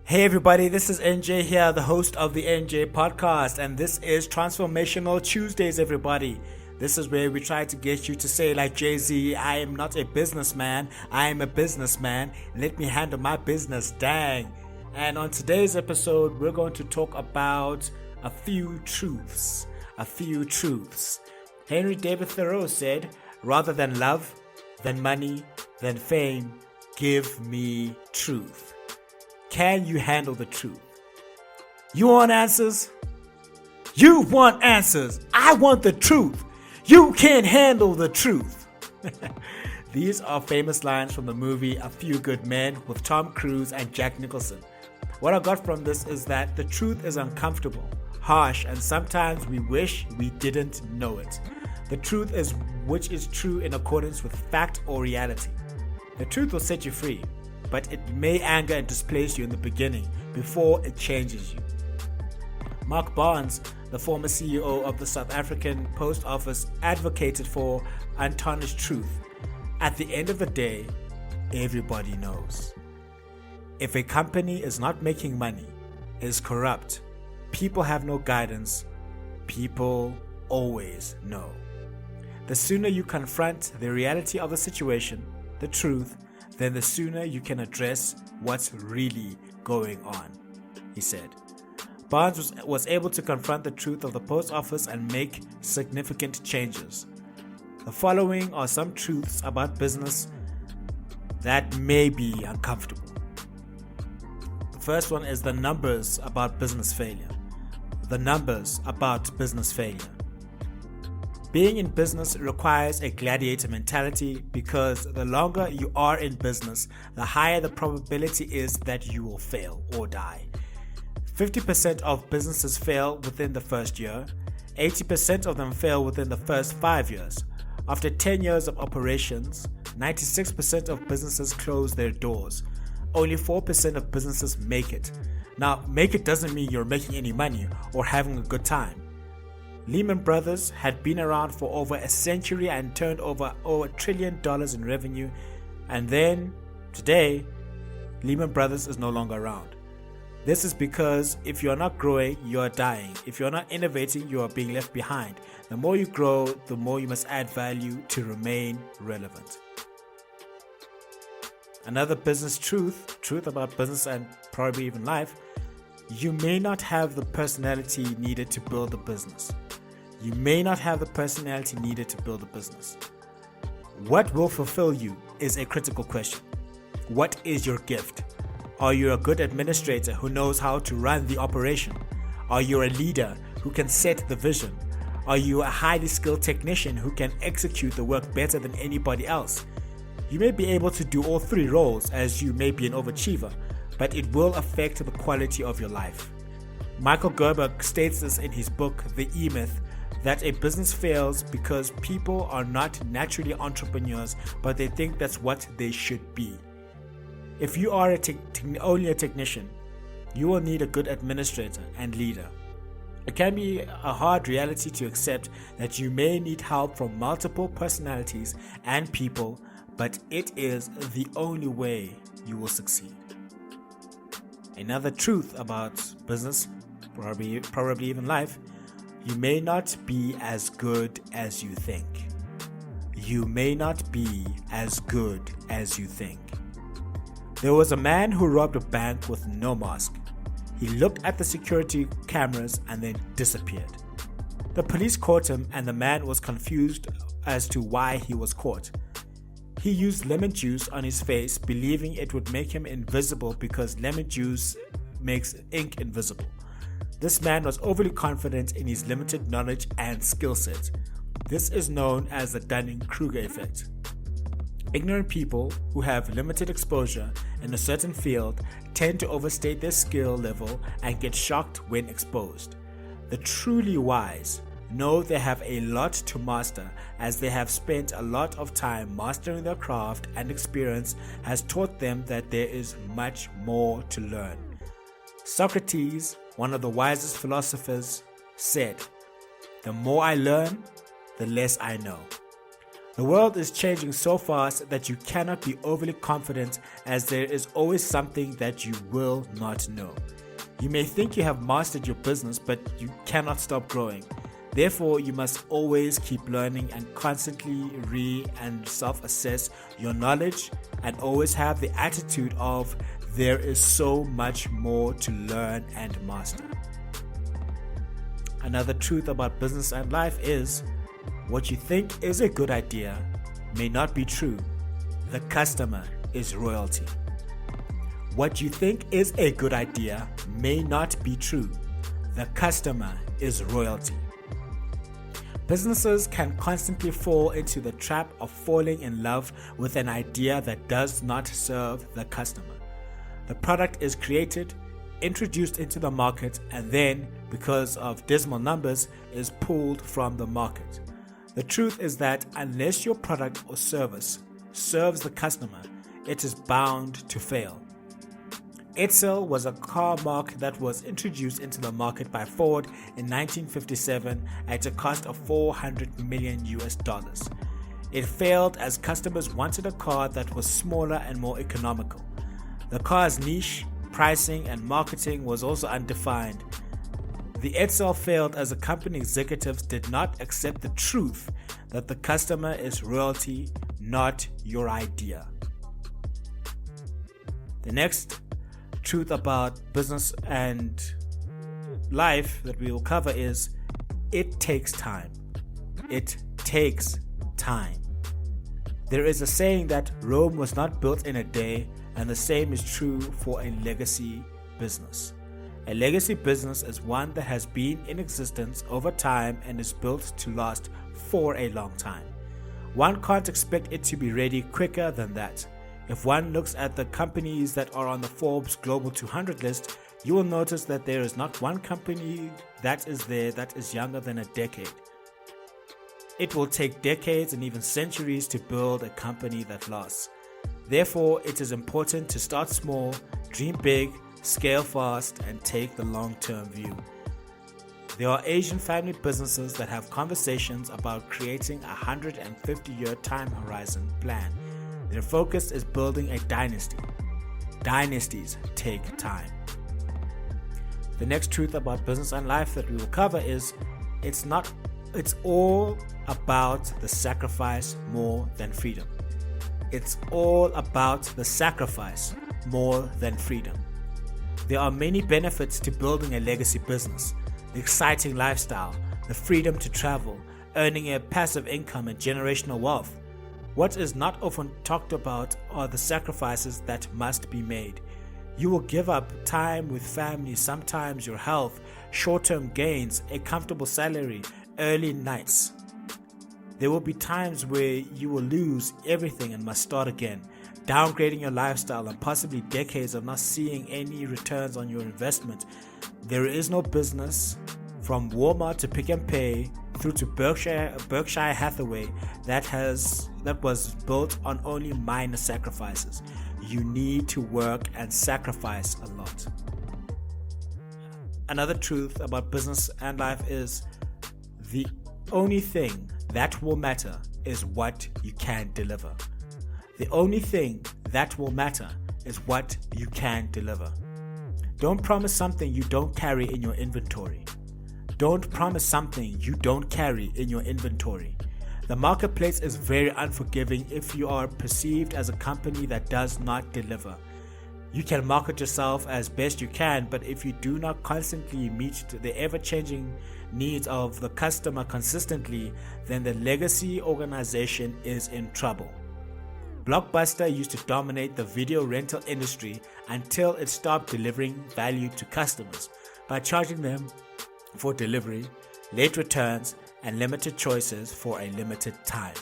Hey everybody, this is NJ here, the host of the NJ podcast, and this is Transformational Choosedays, everybody. This is where we try to get you to say like Jay-Z, I am not a businessman, I am a businessman. Let me handle my business, dang. And on today's episode, we're going to talk about a few truths. Henry David Thoreau said, rather than love, than money, than fame, give me truth. Can you handle the truth? You want answers? You want answers. I want the truth. You can't handle the truth. These are famous lines from the movie A Few Good Men with Tom Cruise and Jack Nicholson. What I got from this is that the truth is uncomfortable, harsh, and sometimes we wish we didn't know it. The truth is which is true in accordance with fact or reality. The truth will set you free, but it may anger and displace you in the beginning before it changes you. Mark Barnes, the former CEO of the South African Post Office, advocated for untarnished truth. At the end of the day, everybody knows. If a company is not making money, is corrupt, people have no guidance, people always know. The sooner you confront the reality of the situation, the truth, then the sooner you can address what's really going on, he said. Barnes was able to confront the truth of the post office and make significant changes. The following are some truths about business that may be uncomfortable. The first one is the numbers about business failure. The numbers about business failure. Being in business requires a gladiator mentality because the longer you are in business, the higher the probability is that you will fail or die. 50% of businesses fail within the first year. 80% of them fail within the first 5 years. After 10 years of operations, 96% of businesses close their doors. Only 4% of businesses make it. Now, make it doesn't mean you're making any money or having a good time. Lehman Brothers had been around for over a century and turned over $1 trillion in revenue, and then today Lehman Brothers is no longer around. This is because if you are not growing, you are dying. If you are not innovating, you are being left behind. The more you grow, the more you must add value to remain relevant. Another business truth about business and probably even life: you may not have the personality needed to build a business. You may not have the personality needed to build a business. What will fulfill you is a critical question. What is your gift? Are you a good administrator who knows how to run the operation? Are you a leader who can set the vision? Are you a highly skilled technician who can execute the work better than anybody else? You may be able to do all three roles, as you may be an overachiever, but it will affect the quality of your life. Michael Gerber states this in his book, The E-Myth, that a business fails because people are not naturally entrepreneurs, but they think that's what they should be. If you are only a technician, you will need a good administrator and leader. It can be a hard reality to accept that you may need help from multiple personalities and people, but it is the only way you will succeed. Another truth about business, probably even life: you may not be as good as you think. You may not be as good as you think. There was a man who robbed a bank with no mask. He looked at the security cameras and then disappeared. The police caught him and the man was confused as to why he was caught. He used lemon juice on his face, believing it would make him invisible because lemon juice makes ink invisible. This man was overly confident in his limited knowledge and skill set. This is known as the Dunning-Kruger effect. Ignorant people who have limited exposure in a certain field tend to overstate their skill level and get shocked when exposed. The truly wise know they have a lot to master, as they have spent a lot of time mastering their craft, and experience has taught them that there is much more to learn. Socrates, one of the wisest philosophers, said, "The more I learn, the less I know." The world is changing so fast that you cannot be overly confident, as there is always something that you will not know. You may think you have mastered your business, but you cannot stop growing. Therefore, you must always keep learning and constantly and self-assess your knowledge, and always have the attitude of there is so much more to learn and master. Another truth about business and life is what you think is a good idea may not be true. The customer is royalty. What you think is a good idea may not be true. The customer is royalty. Businesses can constantly fall into the trap of falling in love with an idea that does not serve the customer. The product is created, introduced into the market, and then, because of dismal numbers, is pulled from the market. The truth is that unless your product or service serves the customer, it is bound to fail. Edsel was a car marque that was introduced into the market by Ford in 1957 at a cost of $400 million. It failed as customers wanted a car that was smaller and more economical. The car's niche, pricing, and marketing was also undefined. The Edsel failed as the company executives did not accept the truth that the customer is royalty, not your idea. The next truth about business and life that we will cover is it takes time. It takes time. There is a saying that Rome was not built in a day, and the same is true for a legacy business. A legacy business is one that has been in existence over time and is built to last for a long time. One can't expect it to be ready quicker than that. If one looks at the companies that are on the Forbes Global 200 list, you will notice that there is not one company that is there that is younger than a decade. It will take decades and even centuries to build a company that lasts. Therefore, it is important to start small, dream big, scale fast, and take the long-term view. There are Asian family businesses that have conversations about creating a 150-year time horizon plan. Their focus is building a dynasty. Dynasties take time. The next truth about business and life that we will cover is it's all about the sacrifice more than freedom. It's all about the sacrifice more than freedom. There are many benefits to building a legacy business: the exciting lifestyle, the freedom to travel, earning a passive income, and generational wealth. What is not often talked about are the sacrifices that must be made. You will give up time with family, sometimes your health, short-term gains, a comfortable salary, early nights. There will be times where you will lose everything and must start again, downgrading your lifestyle and possibly decades of not seeing any returns on your investment. There is no business, from Walmart to Pick and Pay through to Berkshire Hathaway, that was built on only minor sacrifices. You need to work and sacrifice a lot. Another truth about business and life is the only thing that will matter is what you can deliver. The only thing that will matter is what you can deliver. Don't promise something you don't carry in your inventory. Don't promise something you don't carry in your inventory. The marketplace is very unforgiving if you are perceived as a company that does not deliver. You can market yourself as best you can, but if you do not constantly meet the ever-changing needs of the customer consistently, then the legacy organization is in trouble. Blockbuster used to dominate the video rental industry until it stopped delivering value to customers by charging them for delivery, late returns, and limited choices for a limited time.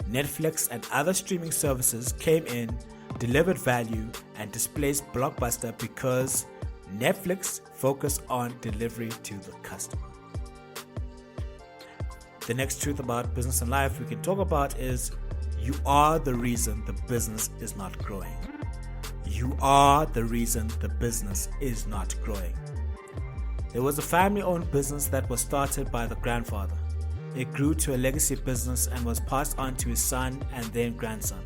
Netflix and other streaming services came in, delivered value, and displaced Blockbuster because Netflix focused on delivery to the customer. The next truth about business and life we can talk about is you are the reason the business is not growing. You are the reason the business is not growing. There was a family-owned business that was started by the grandfather. it grew to a legacy business and was passed on to his son and then grandson.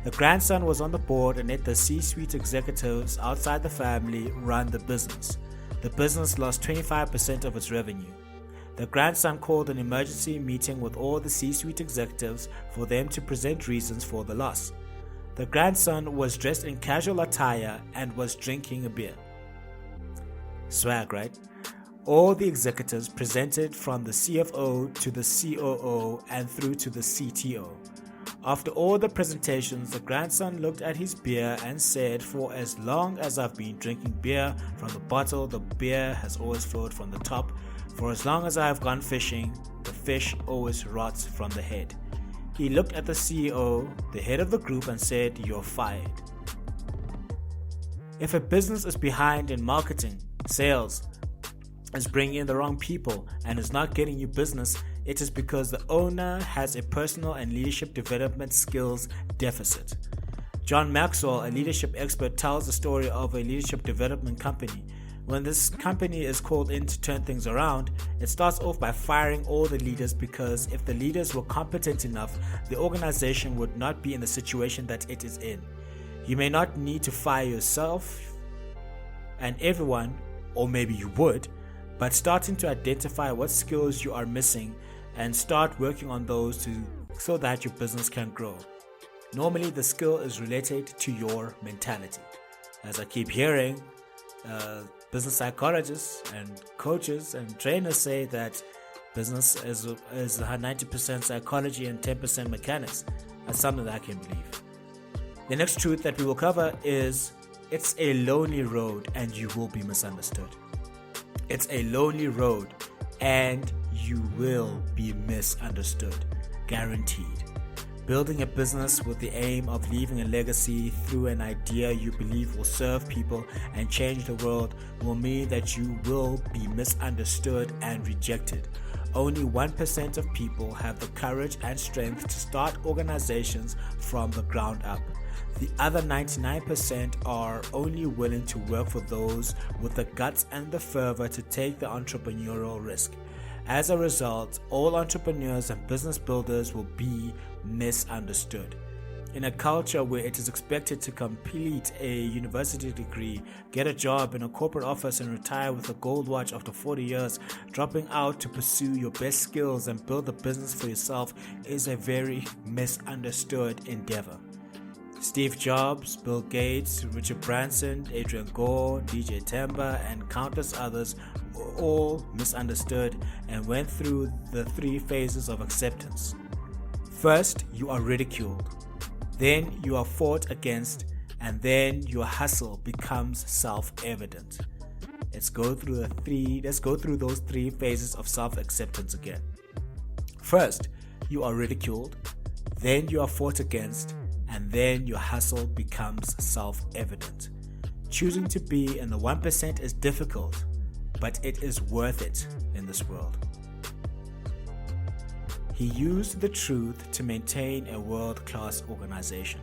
The grandson was on the board and let the C-suite executives outside the family run the business. The business lost 25% of its revenue. The grandson called an emergency meeting with all the C-suite executives for them to present reasons for the loss. The grandson was dressed in casual attire and was drinking a beer. Swag, right? All the executives presented from the CFO to the COO and through to the CTO. After all the presentations, the grandson looked at his beer and said, "For as long as I've been drinking beer from the bottle, the beer has always flowed from the top. For as long as I have gone fishing, the fish always rots from the head." He looked at the CEO, the head of the group, and said, "You're fired." If a business is behind in marketing, sales, is bringing in the wrong people, and is not getting you business, it is because the owner has a personal and leadership development skills deficit. John Maxwell, a leadership expert, tells the story of a leadership development company. When this company is called in to turn things around, it starts off by firing all the leaders, because if the leaders were competent enough, the organization would not be in the situation that it is in. You may not need to fire yourself and everyone, or maybe you would, but starting to identify what skills you are missing and start working on those so that your business can grow. Normally, the skill is related to your mentality. As I keep hearing, business psychologists and coaches and trainers say that business is 90% psychology and 10% mechanics. That's something that I can believe. The next truth that we will cover is it's a lonely road and you will be misunderstood. It's a lonely road and you will be misunderstood. Guaranteed. Building a business with the aim of leaving a legacy through an idea you believe will serve people and change the world will mean that you will be misunderstood and rejected. Only 1% of people have the courage and strength to start organizations from the ground up. The other 99% are only willing to work for those with the guts and the fervor to take the entrepreneurial risk. As a result, all entrepreneurs and business builders will be misunderstood. In a culture where it is expected to complete a university degree, get a job in a corporate office and retire with a gold watch after 40 years, dropping out to pursue your best skills and build a business for yourself is a very misunderstood endeavor. Steve Jobs, Bill Gates, Richard Branson, Adrian Gore, DJ Temba, and countless others were all misunderstood and went through the 3 phases of acceptance. First, you are ridiculed. Then you are fought against, and then your hustle becomes self-evident. Let's go through those 3 phases of self-acceptance again. First, you are ridiculed. Then you are fought against, and then your hustle becomes self-evident. Choosing to be in the 1% is difficult, but it is worth it in this world. He used the truth to maintain a world-class organization.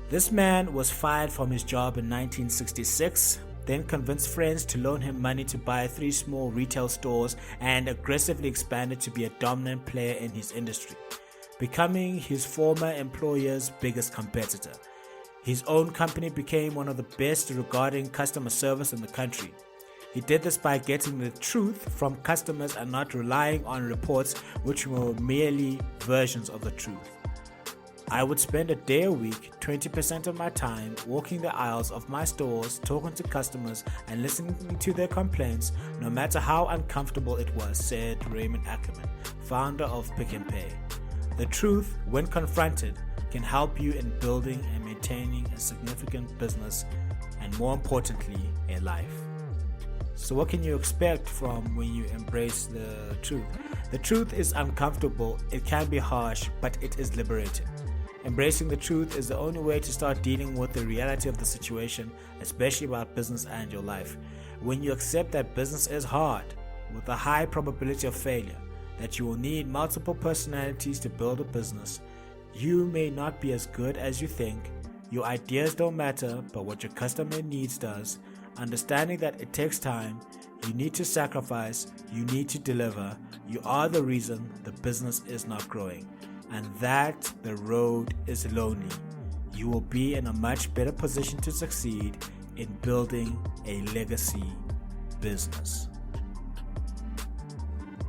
This man was fired from his job in 1966, then convinced friends to loan him money to buy 3 small retail stores and aggressively expanded to be a dominant player in his industry, becoming his former employer's biggest competitor. His own company became one of the best regarding customer service in the country. He did this by getting the truth from customers and not relying on reports which were merely versions of the truth. I would spend a day a week, 20% of my time, walking the aisles of my stores, talking to customers and listening to their complaints, no matter how uncomfortable it was, said Raymond Ackerman, founder of Pick n Pay. The truth, when confronted, can help you in building and maintaining a significant business and, more importantly, a life. So what can you expect from when you embrace the truth? The truth is uncomfortable, it can be harsh, but it is liberating. Embracing the truth is the only way to start dealing with the reality of the situation, especially about business and your life. When you accept that business is hard, with a high probability of failure, that you will need multiple personalities to build a business, you may not be as good as you think, your ideas don't matter, but what your customer needs does, understanding that it takes time, you need to sacrifice, you need to deliver, you are the reason the business is not growing, and that the road is lonely. You will be in a much better position to succeed in building a legacy business.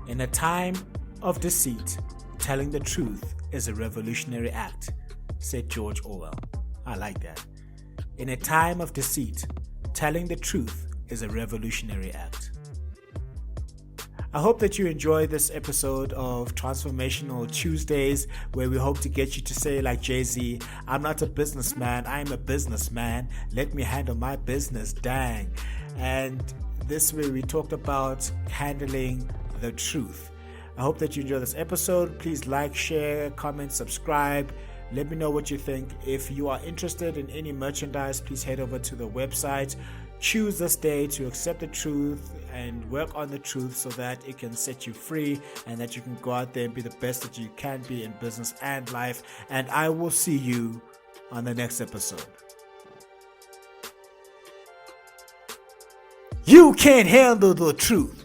In a time of deceit, telling the truth is a revolutionary act, said George Orwell. I like that. In a time of deceit, telling the truth is a revolutionary act. I hope that you enjoyed this episode of Transformational Choosedays, where we hope to get you to say, like Jay-Z, I'm not a businessman, I'm a businessman. Let me handle my business, dang. And this way we talked about handling the truth. I hope that you enjoyed this episode. Please like, share, comment, subscribe. Let me know what you think. If you are interested in any merchandise, please head over to the website. Choose this day to accept the truth and work on the truth so that it can set you free and that you can go out there and be the best that you can be in business and life. And I will see you on the next episode. You can't handle the truth.